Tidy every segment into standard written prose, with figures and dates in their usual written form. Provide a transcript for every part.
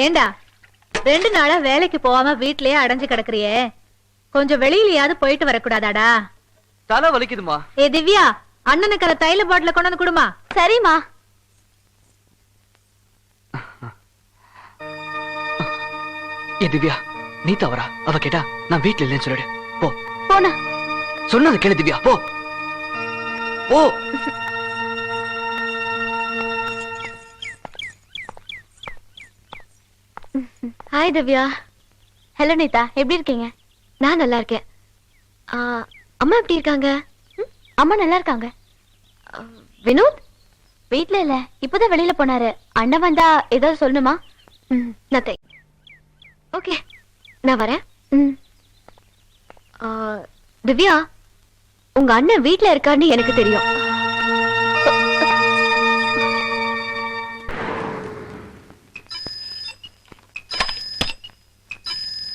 ஏண்டா 2 நாளா வேலைக்கு போகாம வீட்லயே அடைஞ்சு கிடக்குறியே, கொஞ்சம் வெளியிலயாவது போயிட்டு வரக்கூடாதாடா? தலை வலிக்குதுமா. ஏ திவ்யா, அண்ணனுக்கு அந்த தைல பாட்டில கொண்டு வந்து கொடுமா. சரிம்மா. ஏ திவ்யா, நீ தவறா? அவ கேட்டா நான் வீட்ல இல்லைன்னு சொல்லிடு. போ. போனா சொன்னது கேளு திவ்யா, போ போ. ஹாய் திவ்யா. ஹலோ நீதா, எப்படி இருக்கீங்க? நான் நல்லா இருக்கேன். அம்மா எப்படி இருக்காங்க? அம்மா நல்லா இருக்காங்க. வினோத் வீட்ல இல்ல, இப்பதான் வெளியில போனாரு. அண்ணன் வந்தா ஏதாவது சொல்லணுமா? நத்தை. ஓகே, நான் வரேன். திவ்யா, உங்க அண்ணன் வீட்ல இருக்கான்னு எனக்கு தெரியும்.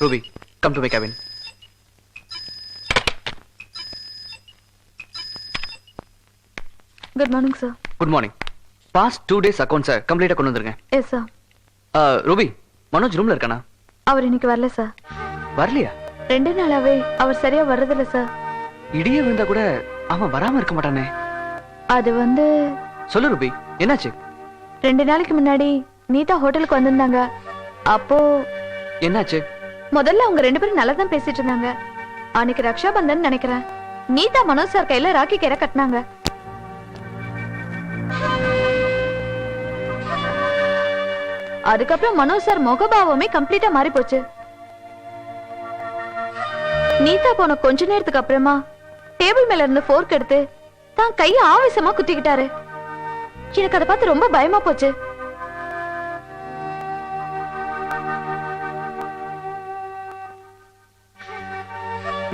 Ruby, come to my cabin. Good morning, sir. Good morning. Past 2 days accounts sir, complete கொண்டு வந்துருங்க. Yes, sir. Ruby, மனோஜ் ரூம்ல இருக்கானா? அவர் இன்னைக்கு வரல சார். வரலையா? 2 நாளாவே அவர் சரியா வர்றதில்ல சார். இடியே விழுந்தா கூட அவன் வராம இருக்க மாட்டானே. அது வந்து சொல்லு ரூபி, என்னாச்சு? 2 நாளைக்கு முன்னாடி நீதா ஹோட்டலுக்கு வந்திருந்தாங்க. அப்போ என்னாச்சு? முதல்ல அவங்க 2 பேரும் நல்லா தான் பேசிட்டு இருந்தாங்க. அன்னைக்கு ரக்ஷா பந்தன் நினைக்கிறேன். நீதா மனோஜ் சார் கையில ராக்கி கயிறை கட்டினாங்க. அதுக்கப்புறம் மனோஜ் சார் முகபாவமே கம்ப்ளீட்டா மாறி போச்சு. நீதா போன கொஞ்ச நேரத்துக்கு அப்புறமா டேபிள் மேல இருந்து ஃபோர்க் எடுத்து தான் கைய ஆவேசமா குத்திக்கிட்டாரு. எனக்கு அதை பார்த்து ரொம்ப பயமா போச்சு.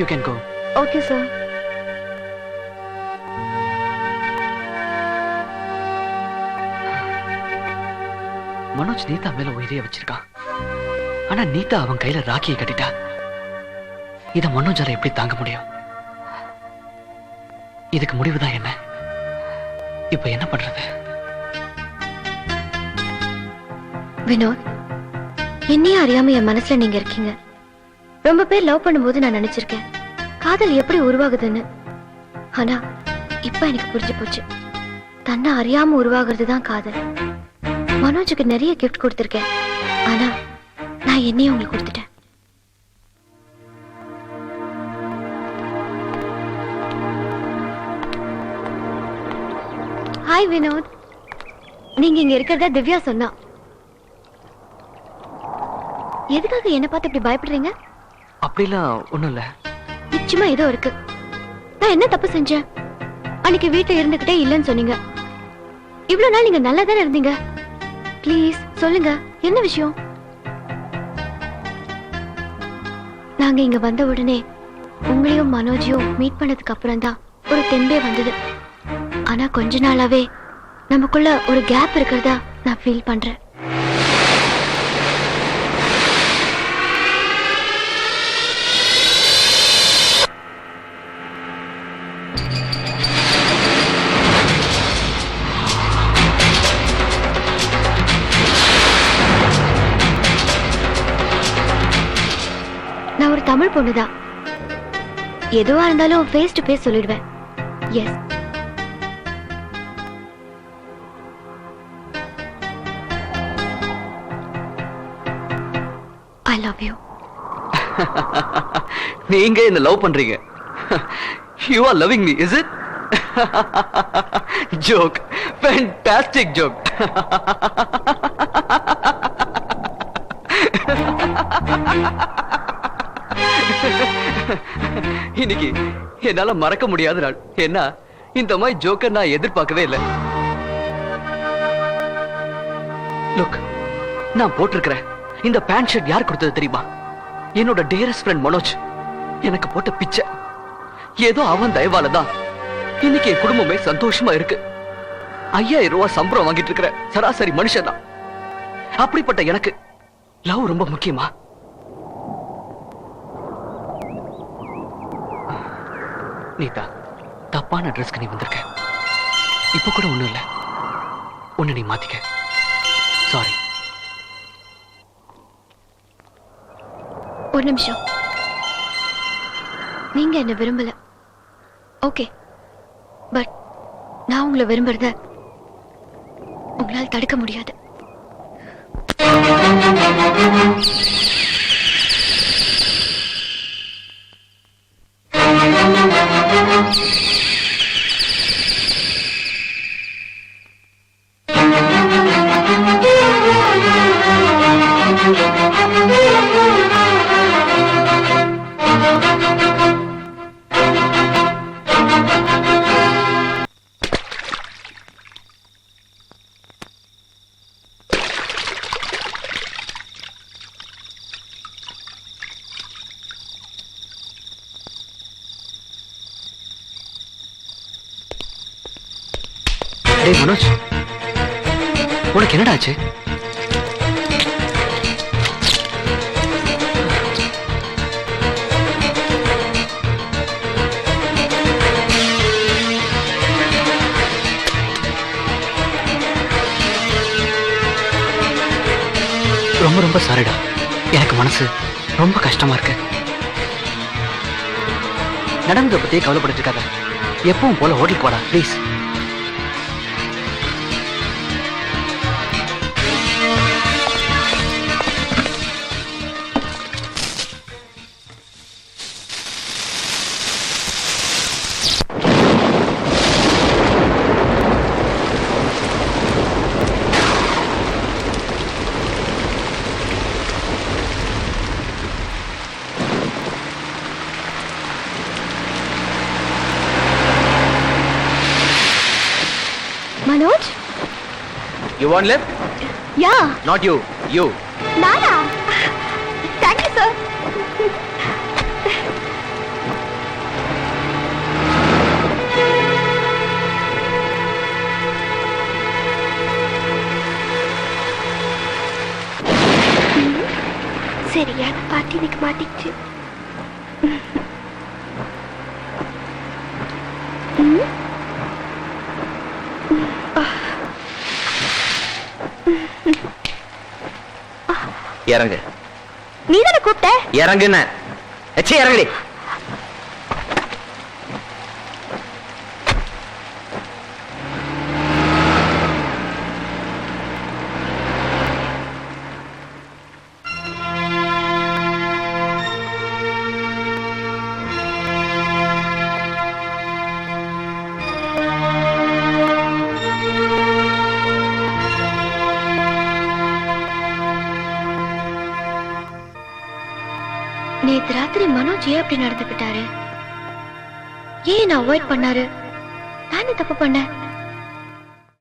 You can go. Okay, sir. Manoj நீதா மேல உயிரைய வச்சிருக்கான். ஆனா நீதா அவன் கையில ராக்கியை கட்டிட்டா. இத மனோஜால எப்படி தாங்க முடியும்? இதுக்கு முடிவுதான் என்ன? இப்ப என்ன பண்றது? வினோத், என்னையும் அறியாம என் மனசுல நீங்க இருக்கீங்க. ரொம்ப பேர் லவ் பண்ணும்போது நான் நினைச்சிருக்கேன் காதல் எப்படி உருவாகுதுன்னு. ஆனா இப்ப எனக்கு புரிஞ்சு போச்சு, தன்னை அறியாம உருவாகுறதுதான் காதல். மனோஜுக்கு நிறைய கிஃப்ட் கொடுத்திருக்கேன், ஆனா நான் என்னையும் உங்களுக்கு கொடுத்துட்டேன். ஹாய் வினோத், நீங்க இங்க இருக்கிறதா திவ்யா சொன்னா. எதுக்காக என்ன பார்த்து இப்படி பயப்படுறீங்க? அப்படிலாம் ஒண்ணும் இல்ல. நிச்சயமா ஏதோ இருக்கு. நான் என்ன தப்பு செஞ்சேன்? அன்னைக்கு வீட்டுல இருந்துகிட்டே இல்லன்னு சொன்னீங்க. இவ்வளவு நாள் நீங்க நல்லா தானே இருந்தீங்க. ப்ளீஸ் சொல்லுங்க, என்ன விஷயம்? நாங்க இங்க வந்த உடனே உங்களையும் மனோஜையும் மீட் பண்ணதுக்கு அப்புறம் தான் ஒரு தெம்பே வந்தது. ஆனா கொஞ்ச நாளாவே நமக்குள்ள ஒரு கேப் இருக்கிறதா நான் ஃபீல் பண்றேன். நான் ஒரு தமிழ் பொண்ணுதான். எதுவா இருந்தாலும் ஃபேஸ் டு ஃபேஸ் சொல்லிடுவேன். Yes, I love you. நீங்க என்ன லவ் பண்றீங்க? You are loving me, is it? Joke. Fantastic joke. இன்னைக்கு என்னால மறக்க முடியாத நாள். என்ன இந்த மாதிரி ஜோக்க நான் எதிர்பார்க்கவே இல்லை. லுக், நான் போட்டிருக்கிறேன் இந்த பேண்ட் ஷர்ட் யார் கொடுத்தது தெரியுமா? என்னோட டியரஸ்ட் ஃப்ரெண்ட் மனோஜ் எனக்கு போட்ட பிச்சை. ஏதோ அவன் தயவால தான் இன்னைக்கு என் குடும்பமே சந்தோஷமா இருக்கு. 5000 ரூபாய் சம்பளம் வாங்கிட்டு இருக்கிற சராசரி மனுஷன் தான். அப்படிப்பட்ட எனக்கு லவ் ரொம்ப முக்கியமா? நீதா, தப்பான அட்ரஸ்க்கு நீ வந்திருக்க. இப்ப கூட ஒண்ணும் இல்ல, ஒண்ணு நீ மாத்திக்க. சாரி. ஒரு நிமிஷம். நீங்க என்ன விரும்பல, ஓகே. பட் நான் உங்களை விரும்புறத உங்களால் தடுக்க முடியாது. டேய் மனோஜ், உனக்கு என்னடா ஆச்சு? ரொம்ப ரொம்ப சாரிடா. எனக்கு மனசு ரொம்ப கஷ்டமா இருக்கு. நடந்ததை பத்தியே கவலைப்பட்டு இருக்காத. எப்பவும் போல ஹோட்டலுக்கு போடா please. Manoj? You want lift? Yeah. Not you. You. Nana. Thank you, sir. சரியான பாட்டி நிக்க மாட்டிச்சு. இறங்கு. நீ தானே கூப்பிட்ட? இறங்குன. எச்சி இறங்குடி. நேத்து ராத்திரி மனோஜ் ஏன் அப்படி நடந்துக்கிட்டாரு? ஏன் அவாய்ட் பண்ணாரு? நான் தப்பு பண்ணேன்.